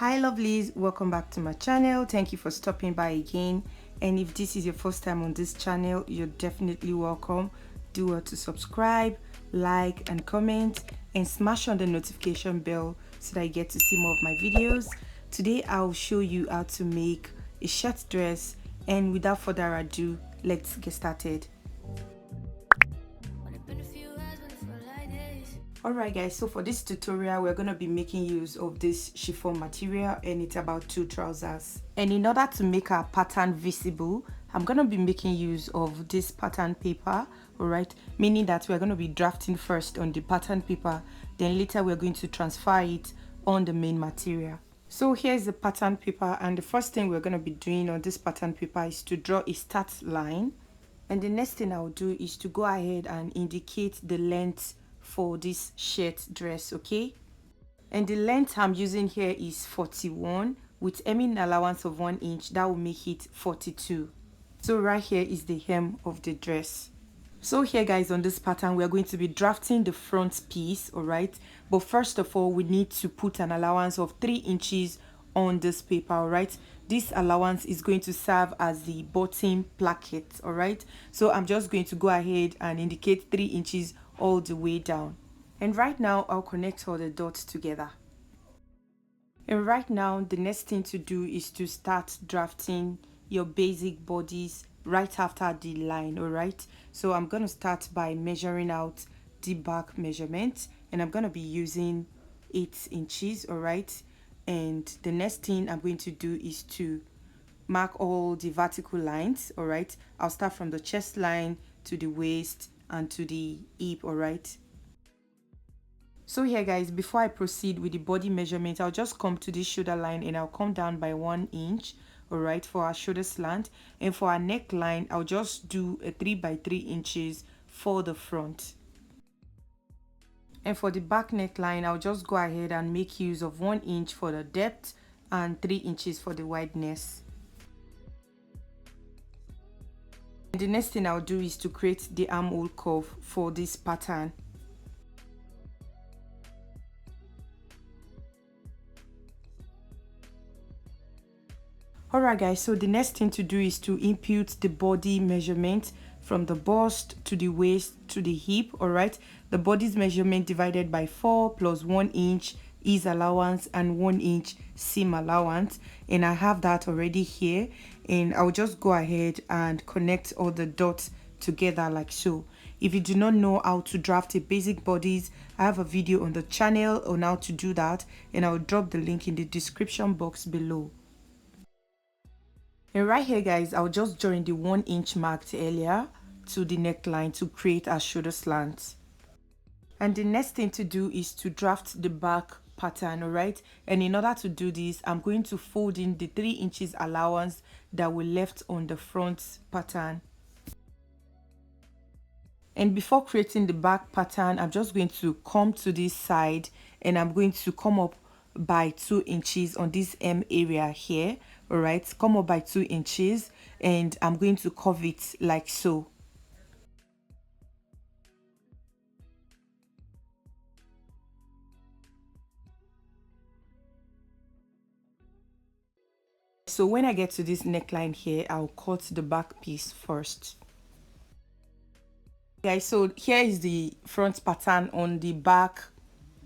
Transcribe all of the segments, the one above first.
Hi lovelies, welcome back to my channel. Thank you for stopping by again, and if this is your first time on this channel, you're definitely welcome. Do well to subscribe, like and comment, and smash on the notification bell so that you get to see more of my videos. Today I'll show you how to make a shirt dress, and without further ado, let's get started. Alright guys, so for this tutorial we're going to be making use of this chiffon material, and it's about 2 trousers. And in order to make our pattern visible, I'm going to be making use of this pattern paper, alright, meaning that we're going to be drafting first on the pattern paper, then later we're going to transfer it on the main material. So here's the pattern paper, and the first thing we're going to be doing on this pattern paper is to draw a start line. And the next thing I'll do is to go ahead and indicate the length for this shirt dress, okay? And the length I'm using here is 41 with hemming allowance of 1 inch. That will make it 42. So right here is the hem of the dress. So here guys, on this pattern we are going to be drafting the front piece, all right? But first of all, we need to put an allowance of 3 inches on this paper, all right? This allowance is going to serve as the bottom placket, all right? So I'm just going to go ahead and indicate 3 inches all the way down. And right now I'll connect all the dots together. And right now the next thing to do is to start drafting your basic bodice right after the line, all right? So I'm going to start by measuring out the back measurement, and I'm going to be using 8 inches, all right? And the next thing I'm going to do is to mark all the vertical lines, all right? I'll start from the chest line to the waist and to the hip, all right? So here guys, before I proceed with the body measurement, I'll just come to this shoulder line and I'll come down by 1 inch, all right, for our shoulder slant. And for our neckline, I'll just do a 3 by 3 inches for the front. And for the back neckline, I'll just go ahead and make use of 1 inch for the depth and 3 inches for the wideness. And the next thing I'll do is to create the armhole curve for this pattern. Alright guys, so the next thing to do is to impute the body measurement from the bust to the waist to the hip, alright? The body's measurement divided by 4 plus 1 inch ease allowance and 1 inch seam allowance, and I have that already here, and I'll just go ahead and connect all the dots together like so. If you do not know how to draft a basic bodice, I have a video on the channel on how to do that, and I'll drop the link in the description box below. And right here guys, I'll just join the 1 inch marked earlier to the neckline to create a shoulder slant. And the next thing to do is to draft the back pattern, all right? And in order to do this, I'm going to fold in the 3 inches allowance that we left on the front pattern. And before creating the back pattern, I'm just going to come to this side and I'm going to come up by 2 inches on this M area here, all right? Come up by 2 inches, and I'm going to curve it like so. So when I get to this neckline here, I'll cut the back piece first. Guys, so here is the front pattern on the back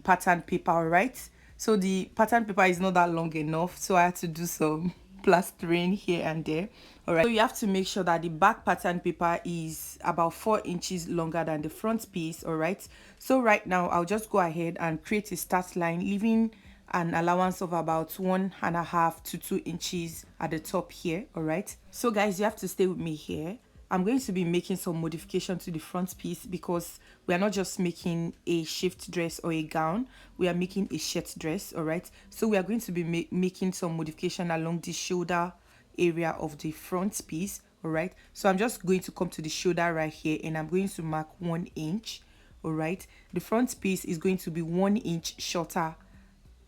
pattern paper, all right? So the pattern paper is not that long enough, so I had to do some plastering here and there, all right? So you have to make sure that the back pattern paper is about 4 inches longer than the front piece, all right? So right now I'll just go ahead and create a start line, leaving an allowance of about 1.5 to 2 inches at the top here, all right? So guys, you have to stay with me here. I'm going to be making some modification to the front piece because we are not just making a shift dress or a gown, we are making a shirt dress, all right? So we are going to be making some modification along the shoulder area of the front piece, all right? So I'm just going to come to the shoulder right here and I'm going to mark 1 inch, all right? The front piece is going to be 1 inch shorter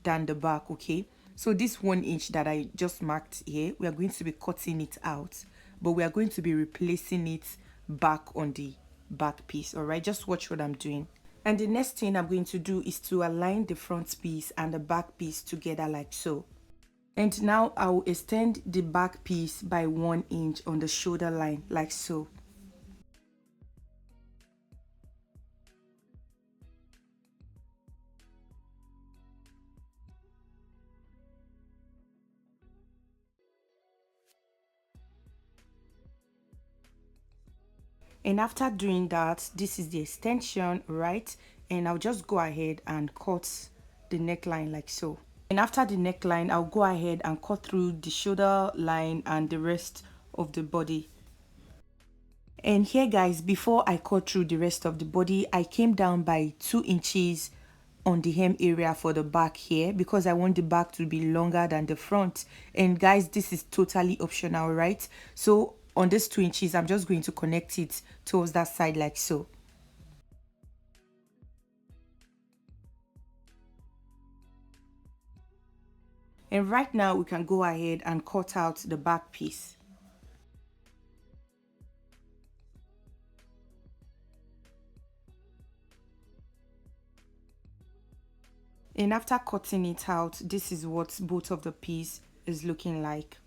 than the back, okay? So this 1 inch that I just marked here, we are going to be cutting it out, but we are going to be replacing it back on the back piece, all right? Just watch what I'm doing. And the next thing I'm going to do is to align the front piece and the back piece together like so. And now I will extend the back piece by 1 inch on the shoulder line like so. And after doing that, this is the extension, right? And I'll just go ahead and cut the neckline like so. And after the neckline, I'll go ahead and cut through the shoulder line and the rest of the body. And here guys, before I cut through the rest of the body, I came down by 2 inches on the hem area for the back here because I want the back to be longer than the front. And guys, this is totally optional, right? So on this 2 inches, I'm just going to connect it towards that side like so. And right now we can go ahead and cut out the back piece. And after cutting it out, this is what both of the piece is looking like.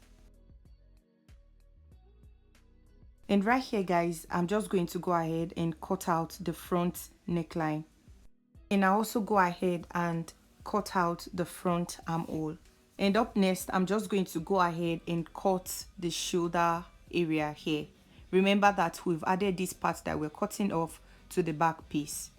And right here guys, I'm just going to go ahead and cut out the front neckline. And I also go ahead and cut out the front armhole. And up next, I'm just going to go ahead and cut the shoulder area here. Remember that we've added this part that we're cutting off to the back piece.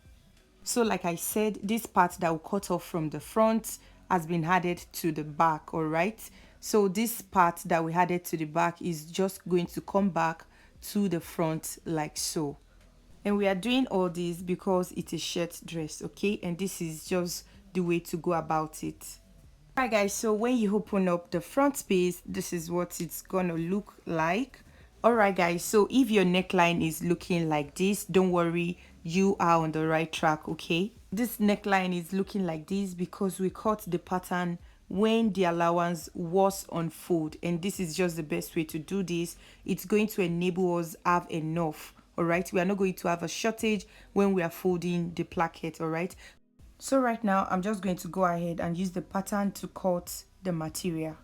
So like I said, this part that we cut off from the front has been added to the back, all right? So this part that we added to the back is just going to come back to the front like so. And we are doing all this because it is shirt dress, okay? And this is just the way to go about it. Alright guys, so when you open up the front piece, this is what it's gonna look like. Alright guys, so if your neckline is looking like this, don't worry, you are on the right track, okay? This neckline is looking like this because we cut the pattern when the allowance was on fold, and this is just the best way to do this. It's going to enable us have enough, all right? We are not going to have a shortage when we are folding the placket, all right? So right now I'm just going to go ahead and use the pattern to cut the material.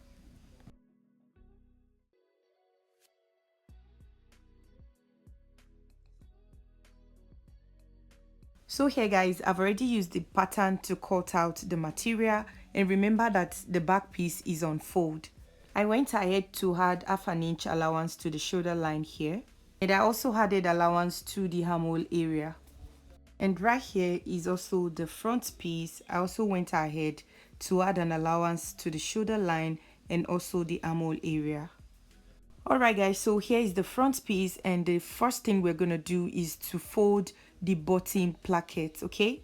So here guys, I've already used the pattern to cut out the material, and remember that the back piece is on fold. I went ahead to add 1/2 inch allowance to the shoulder line here, and I also added allowance to the armhole area. And right here is also the front piece. I also went ahead to add an allowance to the shoulder line and also the armhole area. Alright guys, so here is the front piece, and the first thing we're gonna do is to fold the bottom placket, okay?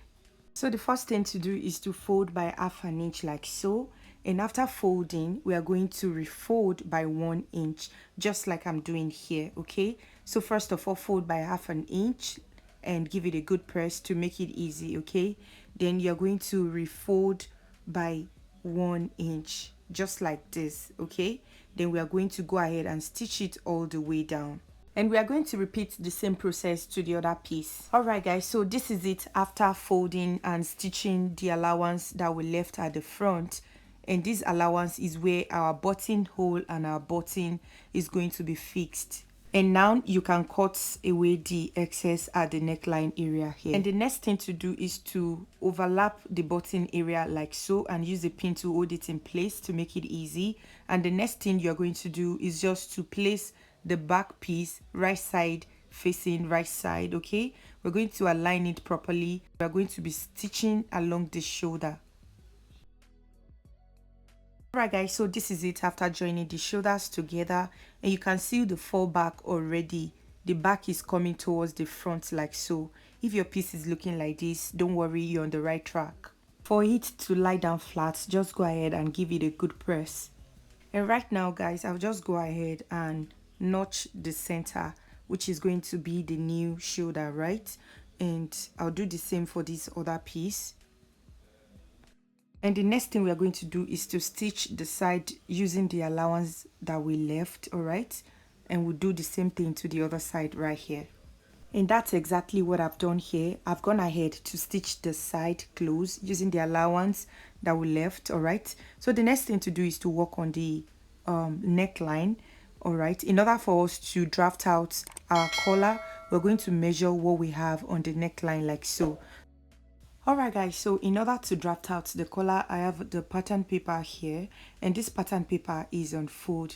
So the first thing to do is to fold by 1/2 inch like so, and after folding we are going to refold by 1 inch, just like I'm doing here, okay? So first of all, fold by 1/2 inch and give it a good press to make it easy, okay? Then you're going to refold by 1 inch, just like this, okay? Then we are going to go ahead and stitch it all the way down. And we are going to repeat the same process to the other piece. Alright guys, so this is it after folding and stitching the allowance that we left at the front. And this allowance is where our buttonhole and our button is going to be fixed. And now you can cut away the excess at the neckline area here. And the next thing to do is to overlap the button area like so, and use a pin to hold it in place to make it easy. And the next thing you're going to do is just to place the back piece right side facing right side, okay? We're going to align it properly. We're going to be stitching along the shoulder. Alright guys, so this is it after joining the shoulders together, and you can see the fall back already. The back is coming towards the front like so. If your piece is looking like this, don't worry, you're on the right track. For it to lie down flat, just go ahead and give it a good press. And right now guys, I'll just go ahead and notch the center, which is going to be the new shoulder, right? And I'll do the same for this other piece. And the next thing we are going to do is to stitch the side using the allowance that we left, all right? And we'll do the same thing to the other side right here. And that's exactly what I've done here. I've gone ahead to stitch the side close using the allowance that we left. All right, so the next thing to do is to work on the neckline. All right, in order for us to draft out our collar, we're going to measure what we have on the neckline like so. Alright guys, so in order to draft out the collar, I have the pattern paper here, and this pattern paper is on fold.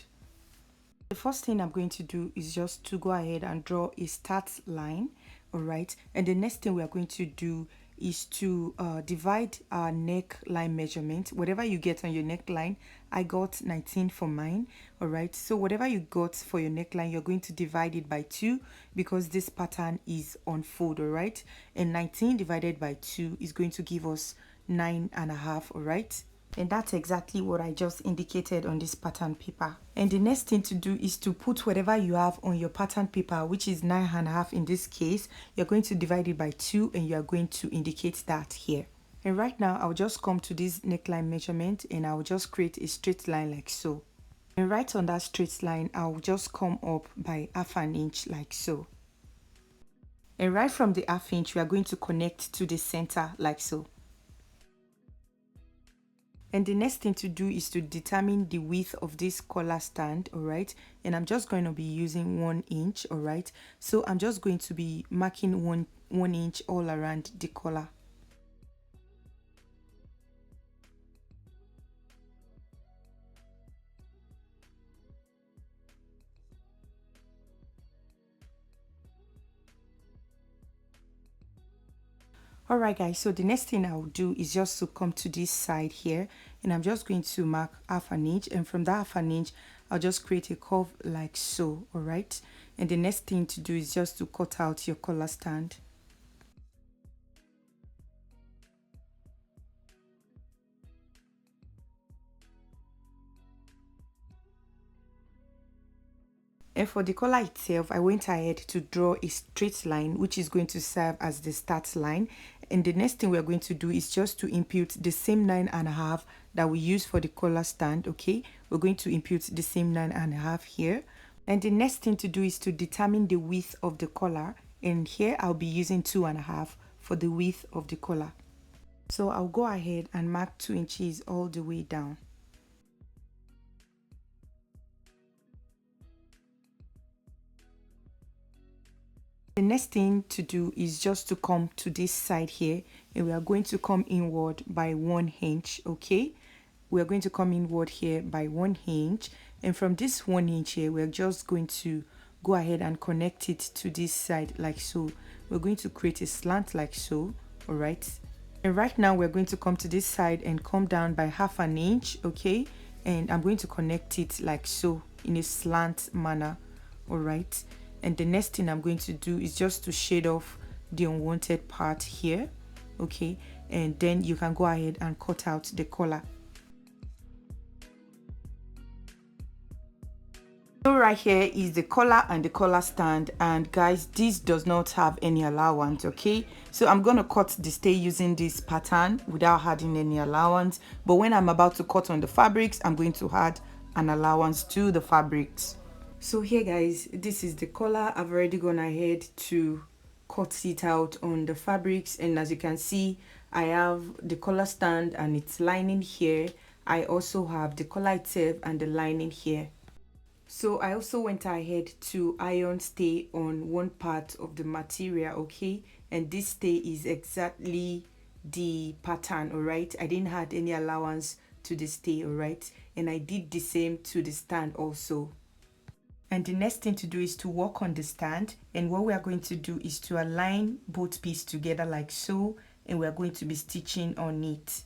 The first thing I'm going to do is just to go ahead and draw a start line. Alright, and the next thing we are going to do is to divide our neckline measurement. Whatever you get on your neckline, I got 19 for mine. Alright, so whatever you got for your neckline, you're going to divide it by 2 because this pattern is on fold. Alright, and 19 divided by 2 is going to give us 9.5. Alright, and that's exactly what I just indicated on this pattern paper. And the next thing to do is to put whatever you have on your pattern paper, which is 9.5 in this case. You're going to divide it by 2 and you are going to indicate that here. And right now I'll just come to this neckline measurement and I'll just create a straight line like so. And right on that straight line, I'll just come up by 1/2 inch like so. And right from the 1/2 inch, we are going to connect to the center like so. And the next thing to do is to determine the width of this collar stand. All right, and I'm just going to be using 1 inch. All right, so I'm just going to be marking one inch all around the collar. Alright guys, so the next thing I'll do is just to come to this side here, and I'm just going to mark 1/2 inch, and from that 1/2 inch I'll just create a curve like so. Alright, and the next thing to do is just to cut out your collar stand. And for the collar itself, I went ahead to draw a straight line, which is going to serve as the start line. And the next thing we're going to do is just to impute the same 9.5 that we use for the collar stand. Okay, we're going to impute the same 9.5 here. And the next thing to do is to determine the width of the collar. And here I'll be using 2.5 for the width of the collar. So I'll go ahead and mark 2 inches all the way down. The next thing to do is just to come to this side here, and we are going to come inward by 1 inch. Okay, we are going to come inward here by 1 inch, and from this 1 inch here, we're just going to go ahead and connect it to this side like so. We're going to create a slant like so. All right, and right now we're going to come to this side and come down by 1/2 inch. Okay, and I'm going to connect it like so in a slant manner. All right, and the next thing I'm going to do is just to shade off the unwanted part here. Okay, and then you can go ahead and cut out the collar. So right here is the collar and the collar stand, and guys, this does not have any allowance. Okay, so I'm gonna cut the stay using this pattern without adding any allowance, but when I'm about to cut on the fabrics, I'm going to add an allowance to the fabrics. So here guys, this is the collar. I've already gone ahead to cut it out on the fabrics, and as you can see, I have the collar stand and its lining here. I also have the collar itself and the lining here. So I also went ahead to iron stay on one part of the material. Okay, and this stay is exactly the pattern. All right, I didn't add any allowance to the stay. All right, and I did the same to the stand also. And the next thing to do is to work on the stand, and what we are going to do is to align both pieces together like so, and we are going to be stitching on it.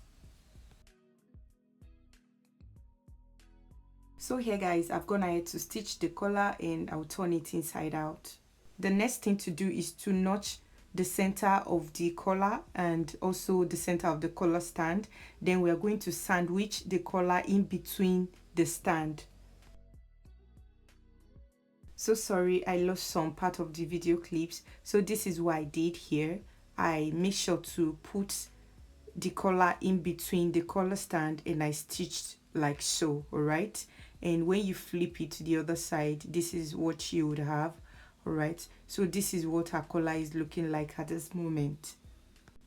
So here guys, I've gone ahead to stitch the collar, and I'll turn it inside out. The next thing to do is to notch the center of the collar and also the center of the collar stand. Then we are going to sandwich the collar in between the stand. So sorry, I lost some part of the video clips. So this is what I did here. I made sure to put the collar in between the collar stand, and I stitched like so. All right, and when you flip it to the other side, this is what you would have. All right, so this is what our collar is looking like at this moment.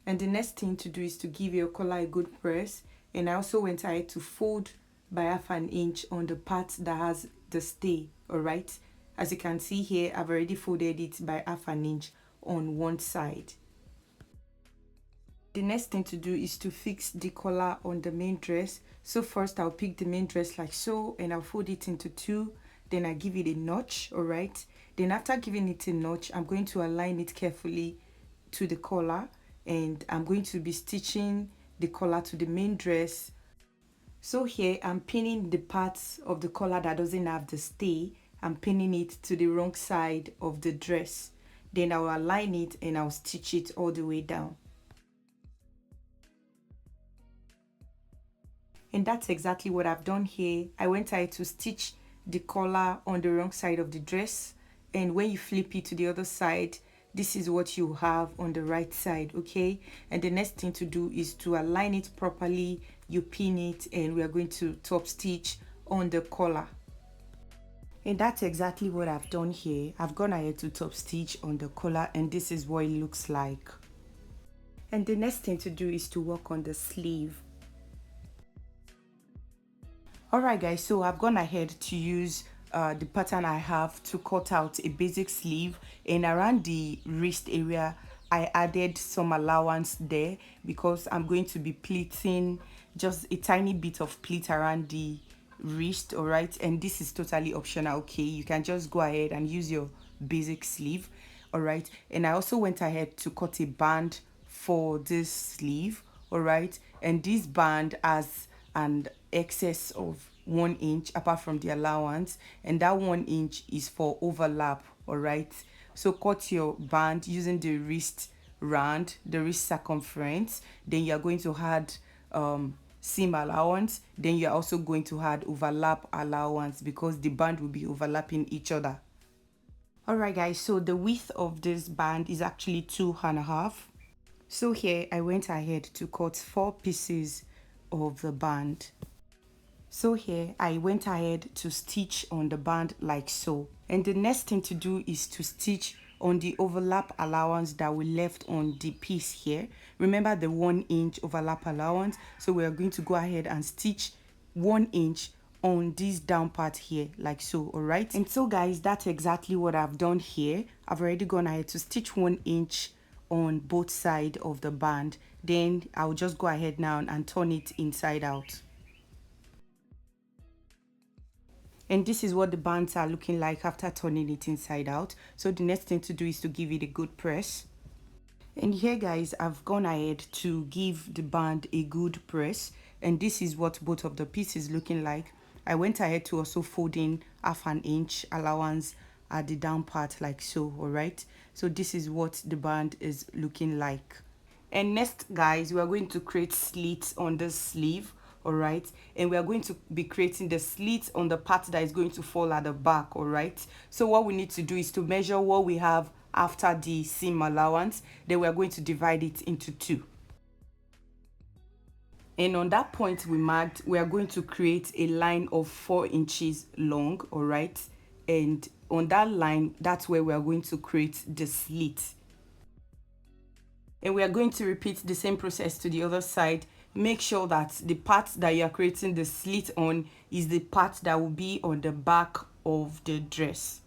And the next thing to do is to give your collar a good press, And I also went ahead to fold by 1/2 inch on the part that has the stay. All right, as you can see here, I've already folded it by 1/2 inch on one side. The next thing to do is to fix the collar on the main dress. So first I'll pick the main dress like so, and I'll fold it into two. Then I give it a notch. All right, then after giving it a notch, I'm going to align it carefully to the collar, and I'm going to be stitching the collar to the main dress. So here I'm pinning the parts of the collar that doesn't have the stay. I'm pinning it to the wrong side of the dress. Then I'll align it and I'll stitch it all the way down. And that's exactly what I've done here. I went ahead to stitch the collar on the wrong side of the dress, and when you flip it to the other side, this is what you have on the right side. Okay, and the next thing to do is to align it properly. You pin it, and we are going to top stitch on the collar. And that's exactly what I've done here. I've gone ahead to top stitch on the collar, and this is what it looks like. And the next thing to do is to work on the sleeve. Alright guys, so I've gone ahead to use the pattern I have to cut out a basic sleeve, and around the wrist area I added some allowance there because I'm going to be pleating just a tiny bit of pleat around the wrist. Alright, and this is totally optional. Okay, you can just go ahead and use your basic sleeve. Alright, and I also went ahead to cut a band for this sleeve. Alright, and this band has an excess of 1 inch apart from the allowance, and that 1 inch is for overlap. All right, so cut your band using the wrist round, the wrist circumference. Then you're going to add seam allowance. Then you're also going to add overlap allowance because the band will be overlapping each other. All right guys, so the width of this band is actually 2.5. So here I went ahead to cut 4 pieces of the band. So here I went ahead to stitch on the band like so, and the next thing to do is to stitch on the overlap allowance that we left on the piece here. Remember the 1 inch overlap allowance, so we are going to go ahead and stitch 1 inch on this down part here like so. All right, and so guys, that's exactly what I've done here. I've already gone ahead to stitch 1 inch on both sides of the band. Then I'll just go ahead now and turn it inside out. And this is what the bands are looking like after turning it inside out. So the next thing to do is to give it a good press. And here guys, I've gone ahead to give the band a good press, and this is what both of the pieces looking like. I went ahead to also fold in 1/2 inch allowance at the down part like so. All right, so this is what the band is looking like. And next guys, we are going to create slits on the sleeve. All right, and we are going to be creating the slits on the part that is going to fall at the back. All right, so what we need to do is to measure what we have after the seam allowance. Then we are going to divide it into 2, and on that point we marked, we are going to create a line of 4 inches long. All right, and on that line, that's where we are going to create the slit, and we are going to repeat the same process to the other side. Make sure that the part that you are creating the slit on is the part that will be on the back of the dress.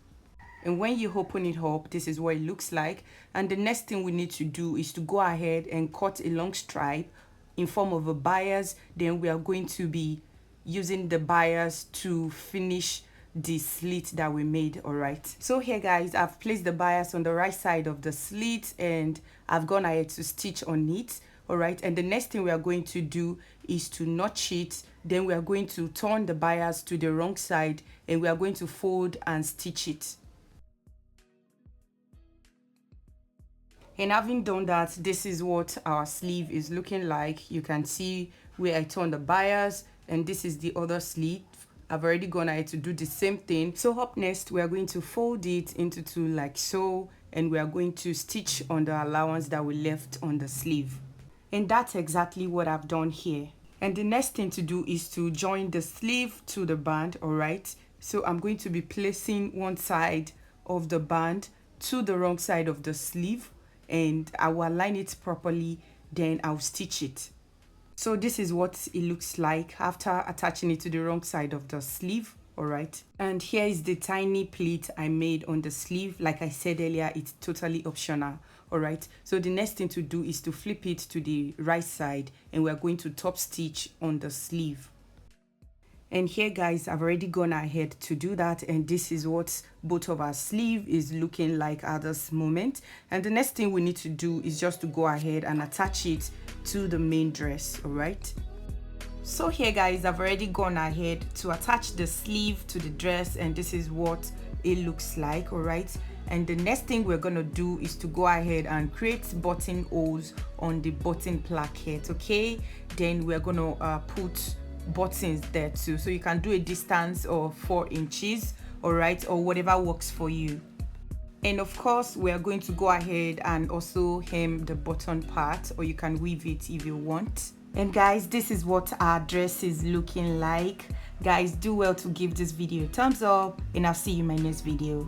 And when you open it up, this is what it looks like. And the next thing we need to do is to go ahead and cut a long stripe in form of a bias. Then we are going to be using the bias to finish the slit that we made. All right, so here guys, I've placed the bias on the right side of the slit, and I've gone ahead to stitch on it. All right, and the next thing we are going to do is to notch it. Then we are going to turn the bias to the wrong side, and we are going to fold and stitch it. And having done that, this is what our sleeve is looking like. You can see where I turned the bias, and this is the other sleeve. I've already gone ahead to do the same thing. So up next, we are going to fold it into 2 like so, and we are going to stitch on the allowance that we left on the sleeve. And that's exactly what I've done here. And the next thing to do is to join the sleeve to the band. All right, so I'm going to be placing one side of the band to the wrong side of the sleeve, and I will align it properly. Then I'll stitch it. So this is what it looks like after attaching it to the wrong side of the sleeve. All right, and here is the tiny pleat I made on the sleeve. Like I said earlier, it's totally optional. All right, so the next thing to do is to flip it to the right side, and we're going to top stitch on the sleeve. And here guys, I've already gone ahead to do that, and this is what both of our sleeve is looking like at this moment. And the next thing we need to do is just to go ahead and attach it to the main dress. All right, so here guys, I've already gone ahead to attach the sleeve to the dress, and this is what it looks like. All right, and the next thing we're gonna do is to go ahead and create buttonholes on the button placket. Okay, then we're gonna put buttons there too, so you can do a distance of 4 inches, all right, or whatever works for you. And of course, we are going to go ahead and also hem the bottom part, or you can weave it if you want. And guys, this is what our dress is looking like. Guys, do well to give this video a thumbs up, and I'll see you in my next video.